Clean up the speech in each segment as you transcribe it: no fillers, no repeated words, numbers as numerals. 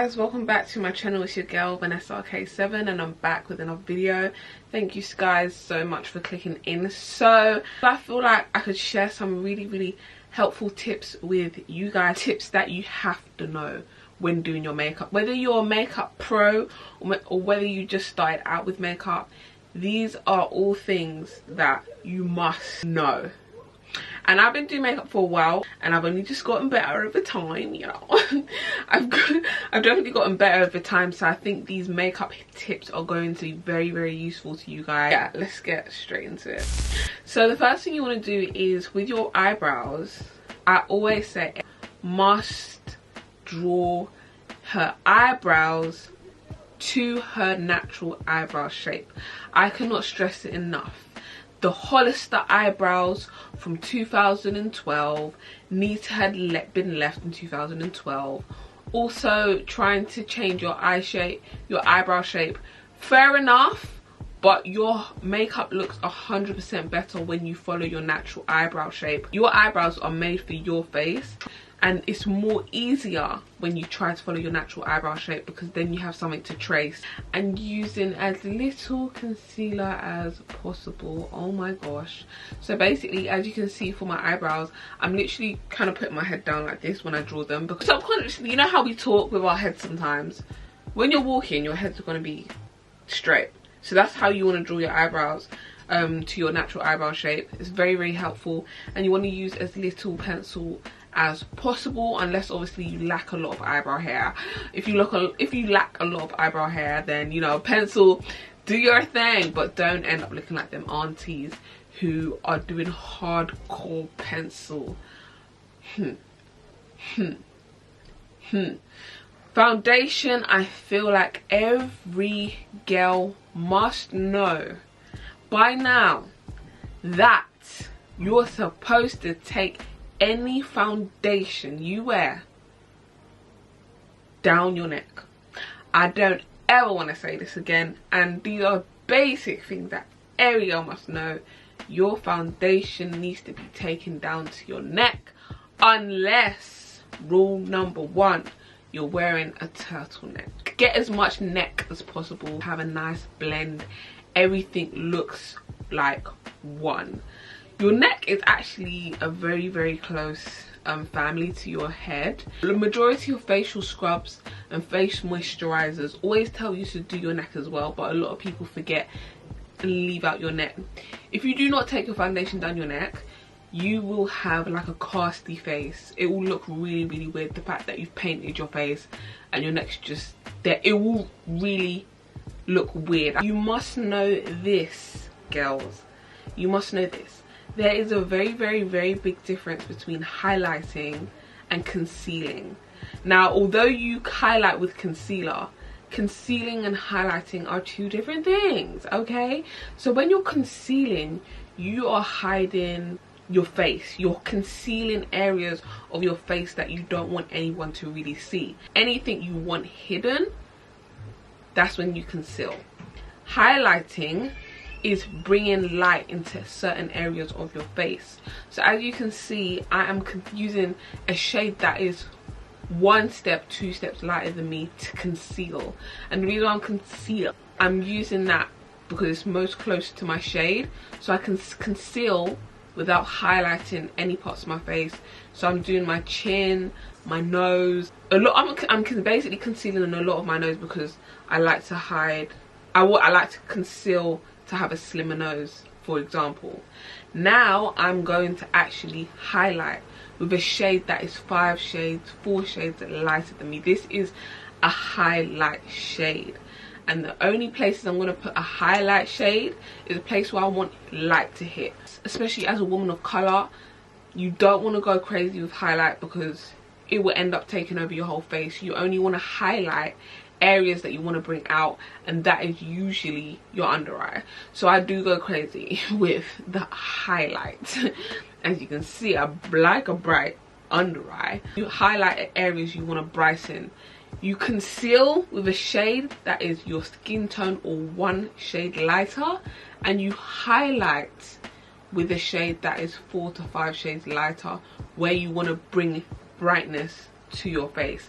Guys, welcome back to my channel. It's your girl VanessaK7 and I'm back with another video. Thank you guys so much for clicking in. So I feel like I could share some really helpful tips with you guys, tips that you have to know when doing your makeup, whether you're a makeup pro or whether you just started out with makeup. These are all things that you must know. And I've been doing makeup for a while and I've only just gotten better over time, you know. I've definitely gotten better over time, so I think these makeup tips are going to be very useful to you guys. Yeah, let's get straight into it. So the first thing you want to do is with your eyebrows, I always say must draw her eyebrows to her natural eyebrow shape. I cannot stress it enough. The Hollister eyebrows from 2012 need to have been left in 2012. Also, trying to change your eye shape, your eyebrow shape, fair enough, but your makeup looks 100% better when you follow your natural eyebrow shape. Your eyebrows are made for your face, and it's more easier when you try to follow your natural eyebrow shape because then you have something to trace. And using as little concealer as possible. Oh my gosh. So basically, as you can see for my eyebrows, I'm literally kind of putting my head down like this when I draw them, because subconsciously, you know how we talk with our heads sometimes? When you're walking, your heads are going to be straight. So that's how you want to draw your eyebrows to your natural eyebrow shape. It's very helpful, and you want to use as little pencil as possible, unless obviously you lack a lot of eyebrow hair. If you lack a lot of eyebrow hair, then, you know, pencil, do your thing, but don't end up looking like them aunties who are doing hardcore pencil. Foundation, I feel like every girl must know by now that you're supposed to take any foundation you wear down your neck. I don't ever want to say this again, and these are basic things that every girl must know. Your foundation needs to be taken down to your neck, unless, rule number one, you're wearing a turtleneck. Get as much neck as possible, have a nice blend, everything looks like one. Your neck is actually a very close family to your head. The majority of facial scrubs and face moisturizers always tell you to do your neck as well, but a lot of people forget and leave out your neck. If you do not take your foundation down your neck, you will have like a casty face. It will look really weird. The fact that you've painted your face and your neck's just there, it will really look weird. You must know this, girls. You must know this. There is a very big difference between highlighting and concealing. Now, although you highlight with concealer, concealing and highlighting are two different things, okay? So when you're concealing, you are hiding your face. You're concealing areas of your face that you don't want anyone to really see. Anything you want hidden, that's when you conceal. Highlighting is bringing light into certain areas of your face. So as you can see, I am using a shade that is 2 steps lighter than me to conceal. And the reason I'm conceal, I'm using that because it's most close to my shade, so I can conceal without highlighting any parts of my face. So I'm doing my chin, my nose, I'm basically concealing a lot of my nose because I like to hide, I like to conceal to have a slimmer nose, for example. Now I'm going to actually highlight with a shade that is 4 shades lighter than me. This is a highlight shade, and the only places I'm going to put a highlight shade is a place where I want light to hit. Especially as a woman of color, you don't want to go crazy with highlight because it will end up taking over your whole face. You only want to highlight areas that you want to bring out, and that is usually your under eye. So I do go crazy with the highlight. As you can see, I like a bright under eye. You highlight areas you want to brighten. You conceal with a shade that is your skin tone or 1 shade lighter, and you highlight with a shade that is 4 to 5 shades lighter, where you want to bring brightness to your face.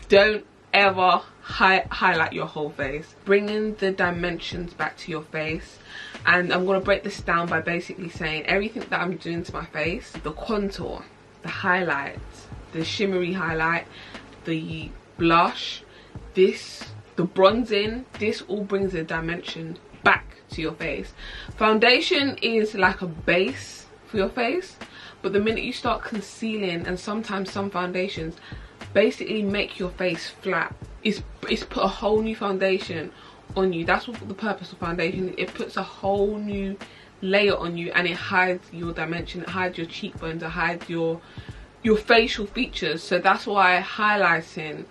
Don't ever highlight your whole face. Bringing the dimensions back to your face. And I'm going to break this down by basically saying everything that I'm doing to my face, the contour, the highlights, the shimmery highlight, the blush, this, the bronzing, this all brings a dimension back to your face. Foundation is like a base for your face, but the minute you start concealing, and sometimes some foundations basically make your face flat, it's put a whole new foundation on you. That's what the purpose of foundation is. It puts a whole new layer on you, and it hides your dimension, it hides your cheekbones, it hides your facial features. So that's why highlighting,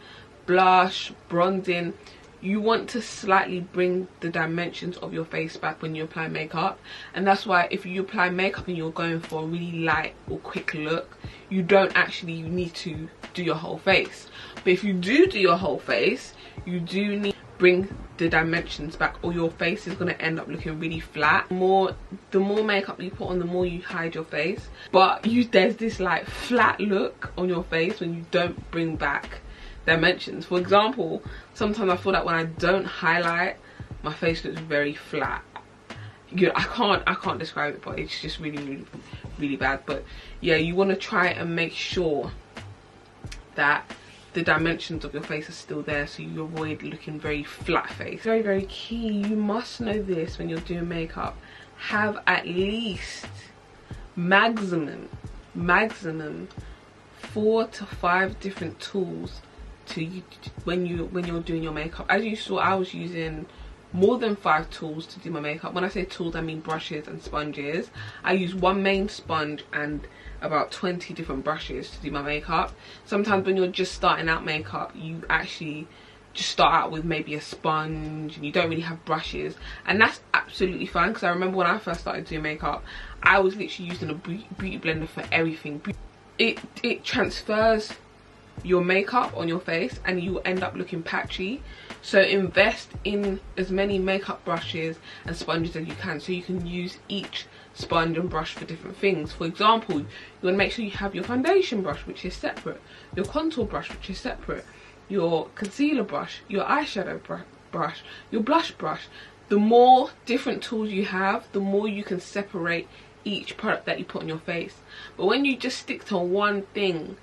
blush, bronzing, you want to slightly bring the dimensions of your face back when you apply makeup. And that's why if you apply makeup and you're going for a really light or quick look, you don't actually need to do your whole face. But if you do your whole face, you do need to bring the dimensions back, or your face is going to end up looking really flat. The more makeup you put on, the more you hide your face, but there's this like flat look on your face when you don't bring back dimensions. For example, sometimes I feel like when I don't highlight, my face looks very flat. I can't describe it, but it's just really bad. But yeah, you want to try and make sure that the dimensions of your face are still there, so you avoid looking very flat face. Very key, you must know this when you're doing makeup. Have at least maximum 4 to 5 different tools when you're doing your makeup. As you saw, I was using more than 5 tools to do my makeup. When I say tools, I mean brushes and sponges. I use one main sponge and about 20 different brushes to do my makeup. Sometimes when you're just starting out makeup, you actually just start out with maybe a sponge and you don't really have brushes, and that's absolutely fine, because I remember when I first started doing makeup, I was literally using a beauty blender for everything. It transfers your makeup on your face and you end up looking patchy. So invest in as many makeup brushes and sponges as you can, so you can use each sponge and brush for different things. For example, you want to make sure you have your foundation brush, which is separate, your contour brush, which is separate, your concealer brush, your eyeshadow brush, your blush brush. The more different tools you have, the more you can separate each product that you put on your face. But when you just stick to one thing,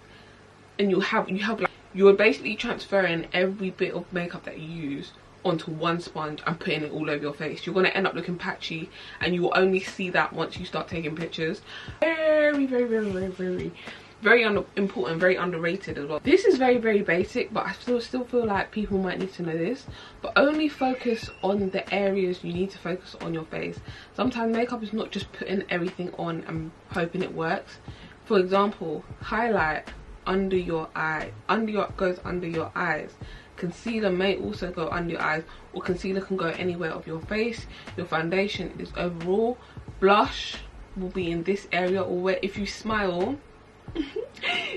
and you're basically transferring every bit of makeup that you use onto one sponge and putting it all over your face, you're going to end up looking patchy, and you will only see that once you start taking pictures. Very important, very underrated as well. This is very basic, but I still feel like people might need to know this. But only focus on the areas you need to focus on your face. Sometimes makeup is not just putting everything on and hoping it works. For example, highlight under your eye, goes under your eyes. Concealer may also go under your eyes, or concealer can go anywhere of your face. Your foundation is overall. Blush will be in this area, or where if you smile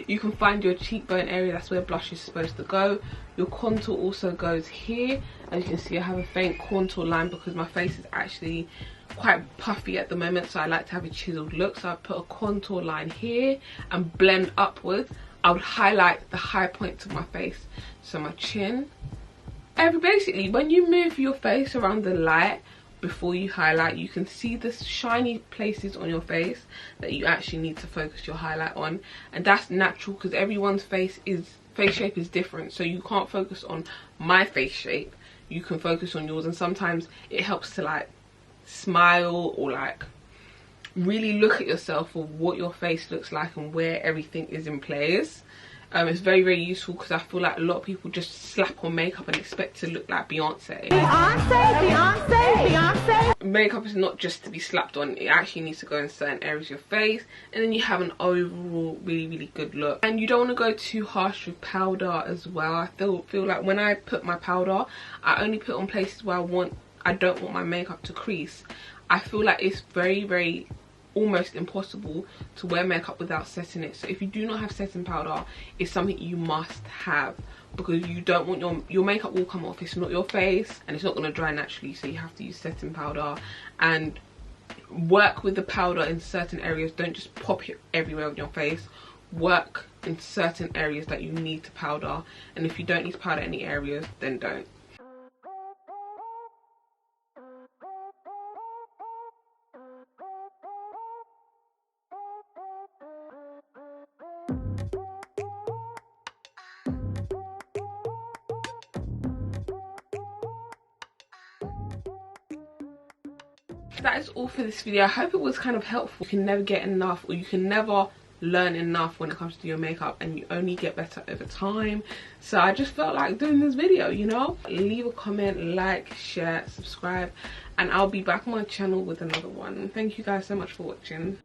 you can find your cheekbone area, that's where blush is supposed to go. Your contour also goes here. As you can see, I have a faint contour line because my face is actually quite puffy at the moment, so I like to have a chiseled look. So I put a contour line here and blend upwards. I would highlight the high points of my face, so my chin. Basically, when you move your face around the light before you highlight, you can see the shiny places on your face that you actually need to focus your highlight on. And that's natural, because everyone's face shape is different, so you can't focus on my face shape, you can focus on yours. And sometimes it helps to like smile, or like really look at yourself for what your face looks like and where everything is in place. It's very useful, because I feel like a lot of people just slap on makeup and expect to look like Beyonce. Beyonce. Makeup is not just to be slapped on, it actually needs to go in certain areas of your face, and then you have an overall really good look. And you don't want to go too harsh with powder as well. I feel like when I put my powder, I only put on places where I don't want my makeup to crease. I feel like it's very almost impossible to wear makeup without setting it. So if you do not have setting powder, it's something you must have, because you don't want your makeup will come off. It's not your face and it's not going to dry naturally, so you have to use setting powder and work with the powder in certain areas. Don't just pop it everywhere on your face. work in certain areas that you need to powder, and if you don't need to powder any areas, then don't. That is all for this video. I hope it was kind of helpful. You can never get enough, or you can never learn enough when it comes to your makeup, and you only get better over time. So I just felt like doing this video, you know. Leave a comment, like, share, subscribe, and I'll be back on my channel with another one. Thank you guys so much for watching.